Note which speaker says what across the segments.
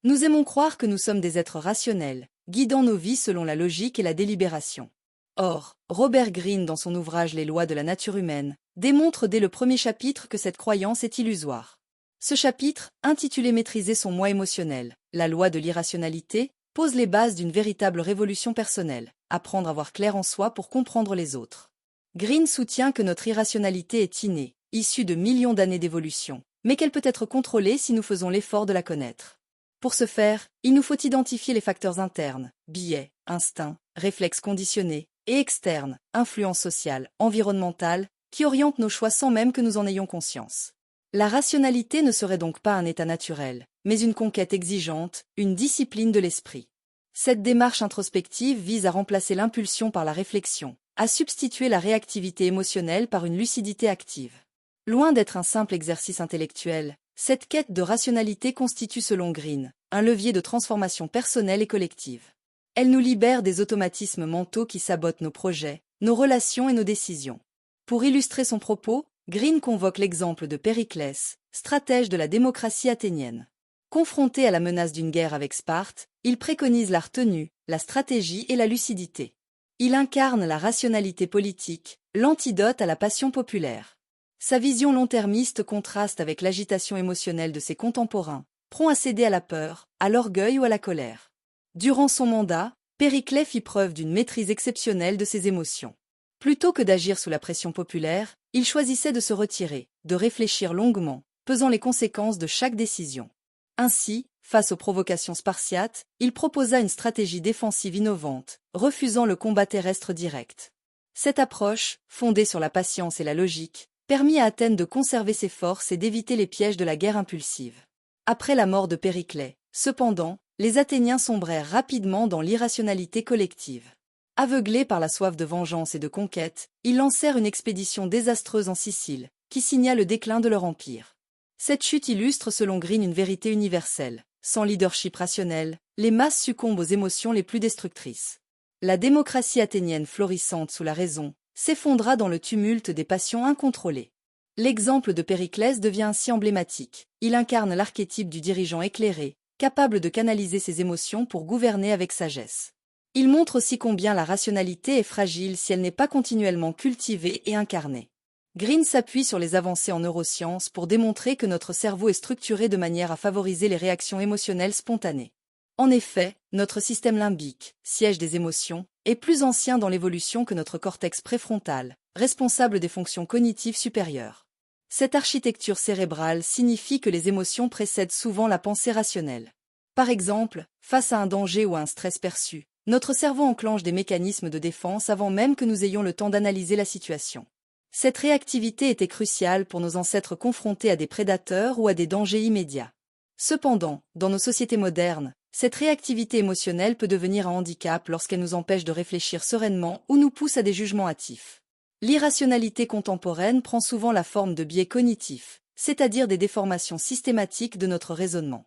Speaker 1: Nous aimons croire que nous sommes des êtres rationnels, guidant nos vies selon la logique et la délibération. Or, Robert Greene, dans son ouvrage Les lois de la nature humaine, démontre dès le premier chapitre que cette croyance est illusoire. Ce chapitre, intitulé Maîtriser son moi émotionnel, la loi de l'irrationalité, pose les bases d'une véritable révolution personnelle, apprendre à voir clair en soi pour comprendre les autres. Greene soutient que notre irrationalité est innée, issue de millions d'années d'évolution, mais qu'elle peut être contrôlée si nous faisons l'effort de la connaître. Pour ce faire, il nous faut identifier les facteurs internes, biais, instincts, réflexes conditionnés, et externes, influences sociales, environnementales, qui orientent nos choix sans même que nous en ayons conscience. La rationalité ne serait donc pas un état naturel, mais une conquête exigeante, une discipline de l'esprit. Cette démarche introspective vise à remplacer l'impulsion par la réflexion, à substituer la réactivité émotionnelle par une lucidité active. Loin d'être un simple exercice intellectuel, cette quête de rationalité constitue selon Greene un levier de transformation personnelle et collective. Elle nous libère des automatismes mentaux qui sabotent nos projets, nos relations et nos décisions. Pour illustrer son propos, Greene convoque l'exemple de Périclès, stratège de la démocratie athénienne. Confronté à la menace d'une guerre avec Sparte, il préconise la retenue, la stratégie et la lucidité. Il incarne la rationalité politique, l'antidote à la passion populaire. Sa vision long-termiste contraste avec l'agitation émotionnelle de ses contemporains, prompt à céder à la peur, à l'orgueil ou à la colère. Durant son mandat, Périclès fit preuve d'une maîtrise exceptionnelle de ses émotions. Plutôt que d'agir sous la pression populaire, il choisissait de se retirer, de réfléchir longuement, pesant les conséquences de chaque décision. Ainsi, face aux provocations spartiates, il proposa une stratégie défensive innovante, refusant le combat terrestre direct. Cette approche, fondée sur la patience et la logique, permit à Athènes de conserver ses forces et d'éviter les pièges de la guerre impulsive. Après la mort de Périclès, cependant, les Athéniens sombrèrent rapidement dans l'irrationalité collective. Aveuglés par la soif de vengeance et de conquête, ils lancèrent une expédition désastreuse en Sicile, qui signa le déclin de leur empire. Cette chute illustre selon Greene une vérité universelle. Sans leadership rationnel, les masses succombent aux émotions les plus destructrices. La démocratie athénienne florissante sous la raison s'effondra dans le tumulte des passions incontrôlées. L'exemple de Périclès devient ainsi emblématique. Il incarne l'archétype du dirigeant éclairé, capable de canaliser ses émotions pour gouverner avec sagesse. Il montre aussi combien la rationalité est fragile si elle n'est pas continuellement cultivée et incarnée. Greene s'appuie sur les avancées en neurosciences pour démontrer que notre cerveau est structuré de manière à favoriser les réactions émotionnelles spontanées. En effet, notre système limbique, siège des émotions, est plus ancien dans l'évolution que notre cortex préfrontal, responsable des fonctions cognitives supérieures. Cette architecture cérébrale signifie que les émotions précèdent souvent la pensée rationnelle. Par exemple, face à un danger ou à un stress perçu, notre cerveau enclenche des mécanismes de défense avant même que nous ayons le temps d'analyser la situation. Cette réactivité était cruciale pour nos ancêtres confrontés à des prédateurs ou à des dangers immédiats. Cependant, dans nos sociétés modernes, cette réactivité émotionnelle peut devenir un handicap lorsqu'elle nous empêche de réfléchir sereinement ou nous pousse à des jugements hâtifs. L'irrationalité contemporaine prend souvent la forme de biais cognitifs, c'est-à-dire des déformations systématiques de notre raisonnement.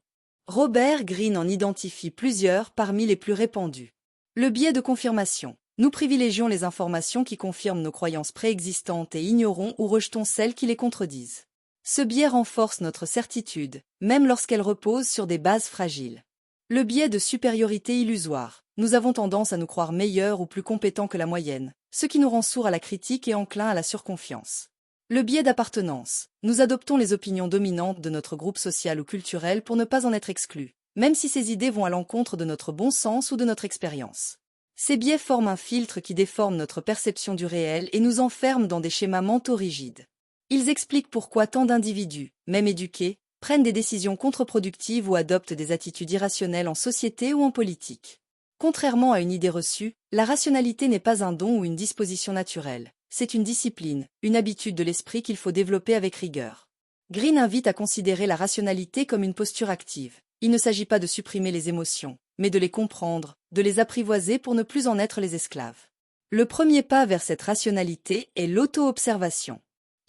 Speaker 1: Robert Greene en identifie plusieurs parmi les plus répandus. Le biais de confirmation. Nous privilégions les informations qui confirment nos croyances préexistantes et ignorons ou rejetons celles qui les contredisent. Ce biais renforce notre certitude, même lorsqu'elle repose sur des bases fragiles. Le biais de supériorité illusoire. Nous avons tendance à nous croire meilleurs ou plus compétents que la moyenne, ce qui nous rend sourds à la critique et enclins à la surconfiance. Le biais d'appartenance. Nous adoptons les opinions dominantes de notre groupe social ou culturel pour ne pas en être exclus, même si ces idées vont à l'encontre de notre bon sens ou de notre expérience. Ces biais forment un filtre qui déforme notre perception du réel et nous enferment dans des schémas mentaux rigides. Ils expliquent pourquoi tant d'individus, même éduqués, prennent des décisions contre-productives ou adoptent des attitudes irrationnelles en société ou en politique. Contrairement à une idée reçue, la rationalité n'est pas un don ou une disposition naturelle, c'est une discipline, une habitude de l'esprit qu'il faut développer avec rigueur. Greene invite à considérer la rationalité comme une posture active. Il ne s'agit pas de supprimer les émotions, mais de les comprendre, de les apprivoiser pour ne plus en être les esclaves. Le premier pas vers cette rationalité est l'auto-observation.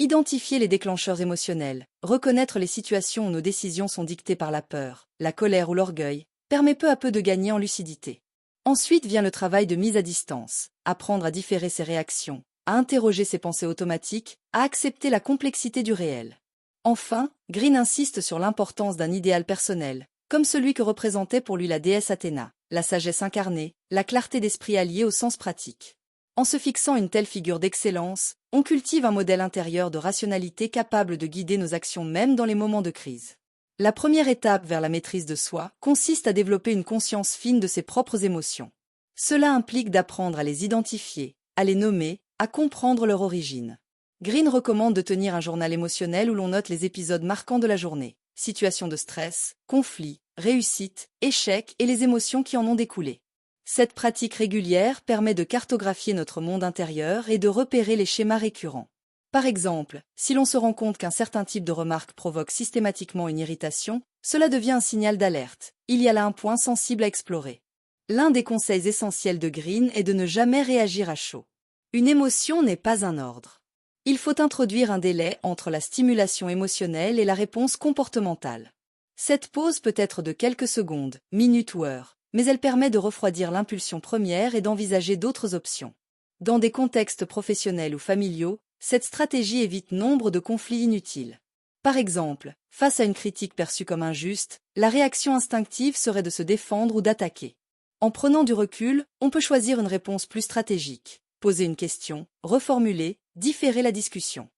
Speaker 1: Identifier les déclencheurs émotionnels, reconnaître les situations où nos décisions sont dictées par la peur, la colère ou l'orgueil, permet peu à peu de gagner en lucidité. Ensuite vient le travail de mise à distance, apprendre à différer ses réactions, à interroger ses pensées automatiques, à accepter la complexité du réel. Enfin, Greene insiste sur l'importance d'un idéal personnel, comme celui que représentait pour lui la déesse Athéna, la sagesse incarnée, la clarté d'esprit alliée au sens pratique. En se fixant une telle figure d'excellence, on cultive un modèle intérieur de rationalité capable de guider nos actions même dans les moments de crise. La première étape vers la maîtrise de soi consiste à développer une conscience fine de ses propres émotions. Cela implique d'apprendre à les identifier, à les nommer, à comprendre leur origine. Green recommande de tenir un journal émotionnel où l'on note les épisodes marquants de la journée, situations de stress, conflits, réussites, échecs et les émotions qui en ont découlé. Cette pratique régulière permet de cartographier notre monde intérieur et de repérer les schémas récurrents. Par exemple, si l'on se rend compte qu'un certain type de remarque provoque systématiquement une irritation, cela devient un signal d'alerte. Il y a là un point sensible à explorer. L'un des conseils essentiels de Green est de ne jamais réagir à chaud. Une émotion n'est pas un ordre. Il faut introduire un délai entre la stimulation émotionnelle et la réponse comportementale. Cette pause peut être de quelques secondes, minutes ou heures, mais elle permet de refroidir l'impulsion première et d'envisager d'autres options. Dans des contextes professionnels ou familiaux, cette stratégie évite nombre de conflits inutiles. Par exemple, face à une critique perçue comme injuste, la réaction instinctive serait de se défendre ou d'attaquer. En prenant du recul, on peut choisir une réponse plus stratégique, poser une question, reformuler, différer la discussion.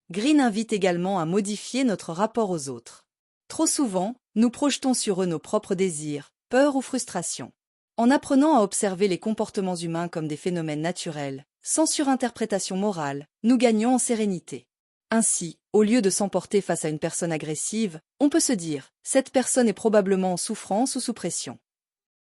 Speaker 1: Green invite également à modifier notre rapport aux autres. Trop souvent, nous projetons sur eux nos propres désirs, peurs ou frustrations. En apprenant à observer les comportements humains comme des phénomènes naturels, sans surinterprétation morale, nous gagnons en sérénité. Ainsi, au lieu de s'emporter face à une personne agressive, on peut se dire « cette personne est probablement en souffrance ou sous pression ».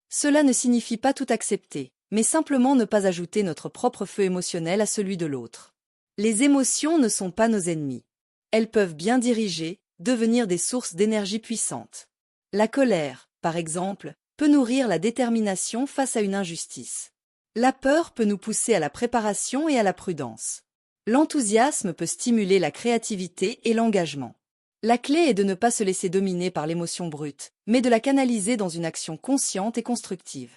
Speaker 1: Cela ne signifie pas tout accepter, mais simplement ne pas ajouter notre propre feu émotionnel à celui de l'autre. Les émotions ne sont pas nos ennemis. Elles peuvent bien diriger, devenir des sources d'énergie puissantes. La colère, par exemple, peut nourrir la détermination face à une injustice. La peur peut nous pousser à la préparation et à la prudence. L'enthousiasme peut stimuler la créativité et l'engagement. La clé est de ne pas se laisser dominer par l'émotion brute, mais de la canaliser dans une action consciente et constructive.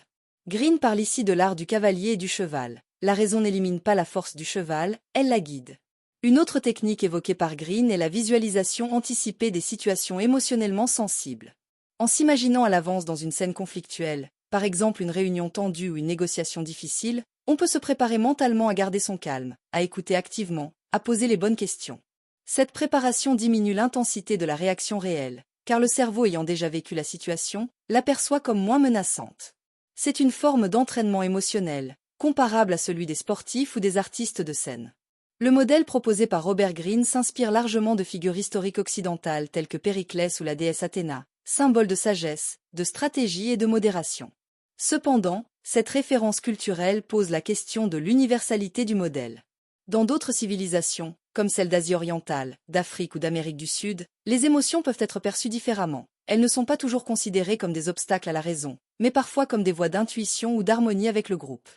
Speaker 1: Green parle ici de l'art du cavalier et du cheval. La raison n'élimine pas la force du cheval, elle la guide. Une autre technique évoquée par Green est la visualisation anticipée des situations émotionnellement sensibles. En s'imaginant à l'avance dans une scène conflictuelle, par exemple une réunion tendue ou une négociation difficile, on peut se préparer mentalement à garder son calme, à écouter activement, à poser les bonnes questions. Cette préparation diminue l'intensité de la réaction réelle, car le cerveau ayant déjà vécu la situation, l'aperçoit comme moins menaçante. C'est une forme d'entraînement émotionnel, comparable à celui des sportifs ou des artistes de scène. Le modèle proposé par Robert Greene s'inspire largement de figures historiques occidentales telles que Périclès ou la déesse Athéna, symbole de sagesse, de stratégie et de modération. Cependant, cette référence culturelle pose la question de l'universalité du modèle. Dans d'autres civilisations, comme celles d'Asie orientale, d'Afrique ou d'Amérique du Sud, les émotions peuvent être perçues différemment. Elles ne sont pas toujours considérées comme des obstacles à la raison, mais parfois comme des voies d'intuition ou d'harmonie avec le groupe.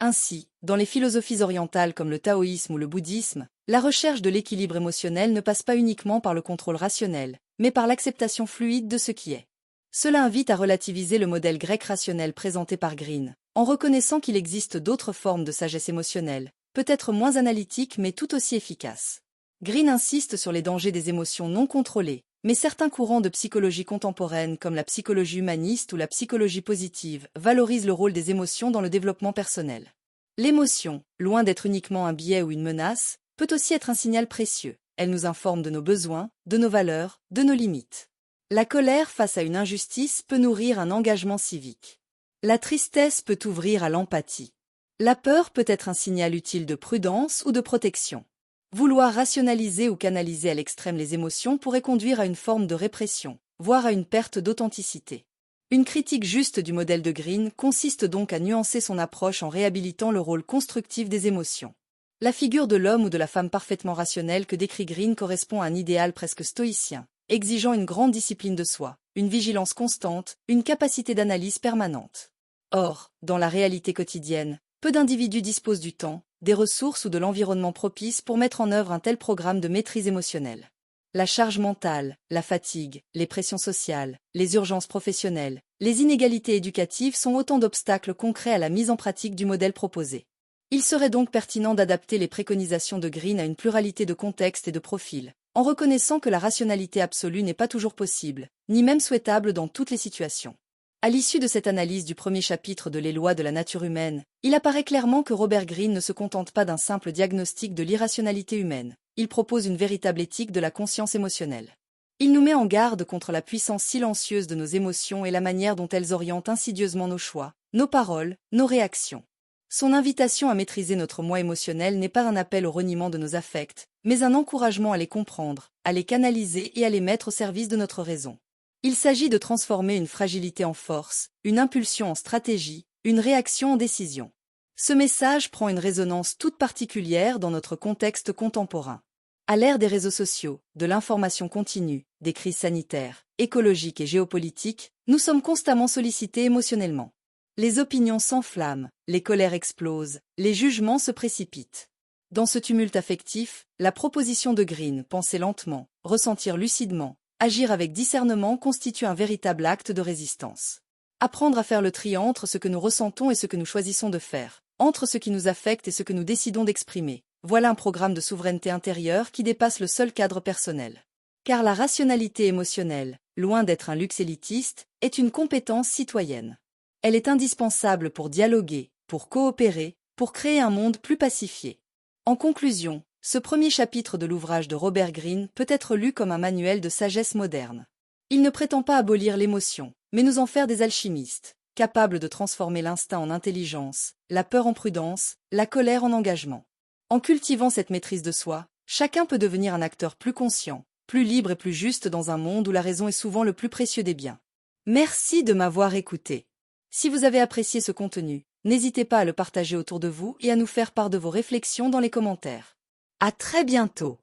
Speaker 1: Ainsi, dans les philosophies orientales comme le taoïsme ou le bouddhisme, la recherche de l'équilibre émotionnel ne passe pas uniquement par le contrôle rationnel, mais par l'acceptation fluide de ce qui est. Cela invite à relativiser le modèle grec rationnel présenté par Green, en reconnaissant qu'il existe d'autres formes de sagesse émotionnelle, peut-être moins analytiques mais tout aussi efficaces. Green insiste sur les dangers des émotions non contrôlées, mais certains courants de psychologie contemporaine comme la psychologie humaniste ou la psychologie positive valorisent le rôle des émotions dans le développement personnel. L'émotion, loin d'être uniquement un biais ou une menace, peut aussi être un signal précieux. Elle nous informe de nos besoins, de nos valeurs, de nos limites. La colère face à une injustice peut nourrir un engagement civique. La tristesse peut ouvrir à l'empathie. La peur peut être un signal utile de prudence ou de protection. Vouloir rationaliser ou canaliser à l'extrême les émotions pourrait conduire à une forme de répression, voire à une perte d'authenticité. Une critique juste du modèle de Green consiste donc à nuancer son approche en réhabilitant le rôle constructif des émotions. La figure de l'homme ou de la femme parfaitement rationnelle que décrit Green correspond à un idéal presque stoïcien, exigeant une grande discipline de soi, une vigilance constante, une capacité d'analyse permanente. Or, dans la réalité quotidienne, peu d'individus disposent du temps, des ressources ou de l'environnement propice pour mettre en œuvre un tel programme de maîtrise émotionnelle. La charge mentale, la fatigue, les pressions sociales, les urgences professionnelles, les inégalités éducatives sont autant d'obstacles concrets à la mise en pratique du modèle proposé. Il serait donc pertinent d'adapter les préconisations de Green à une pluralité de contextes et de profils, en reconnaissant que la rationalité absolue n'est pas toujours possible, ni même souhaitable dans toutes les situations. À l'issue de cette analyse du premier chapitre de Les lois de la nature humaine, il apparaît clairement que Robert Greene ne se contente pas d'un simple diagnostic de l'irrationalité humaine, il propose une véritable éthique de la conscience émotionnelle. Il nous met en garde contre la puissance silencieuse de nos émotions et la manière dont elles orientent insidieusement nos choix, nos paroles, nos réactions. Son invitation à maîtriser notre moi émotionnel n'est pas un appel au reniement de nos affects, mais un encouragement à les comprendre, à les canaliser et à les mettre au service de notre raison. Il s'agit de transformer une fragilité en force, une impulsion en stratégie, une réaction en décision. Ce message prend une résonance toute particulière dans notre contexte contemporain. À l'ère des réseaux sociaux, de l'information continue, des crises sanitaires, écologiques et géopolitiques, nous sommes constamment sollicités émotionnellement. Les opinions s'enflamment, les colères explosent, les jugements se précipitent. Dans ce tumulte affectif, la proposition de Greene, penser lentement, ressentir lucidement, agir avec discernement constitue un véritable acte de résistance. Apprendre à faire le tri entre ce que nous ressentons et ce que nous choisissons de faire, entre ce qui nous affecte et ce que nous décidons d'exprimer. Voilà un programme de souveraineté intérieure qui dépasse le seul cadre personnel. Car la rationalité émotionnelle, loin d'être un luxe élitiste, est une compétence citoyenne. Elle est indispensable pour dialoguer, pour coopérer, pour créer un monde plus pacifié. En conclusion, ce premier chapitre de l'ouvrage de Robert Greene peut être lu comme un manuel de sagesse moderne. Il ne prétend pas abolir l'émotion, mais nous en faire des alchimistes, capables de transformer l'instinct en intelligence, la peur en prudence, la colère en engagement. En cultivant cette maîtrise de soi, chacun peut devenir un acteur plus conscient, plus libre et plus juste dans un monde où la raison est souvent le plus précieux des biens. Merci de m'avoir écouté. Si vous avez apprécié ce contenu, n'hésitez pas à le partager autour de vous et à nous faire part de vos réflexions dans les commentaires. À très bientôt!